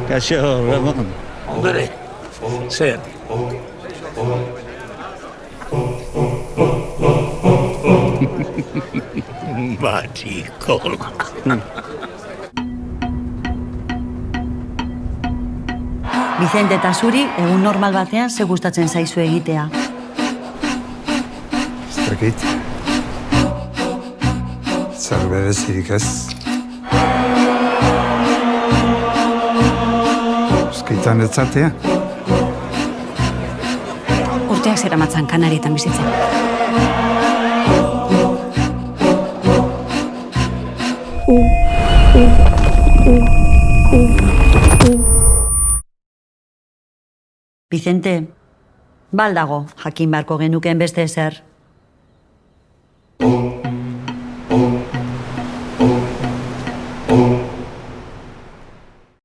Kaixo, Ramon. Ondere, zer? Batikola. Vicente eta zuri, egun normal batean ze gustatzen zaizu egitea. Ez dakit. Zer berezirik ez. Eskaitan etzatea. Urteak zeramatzan Kanarietan bizitzen. Vicente, baldago, jakin beharko genukeen beste ezer.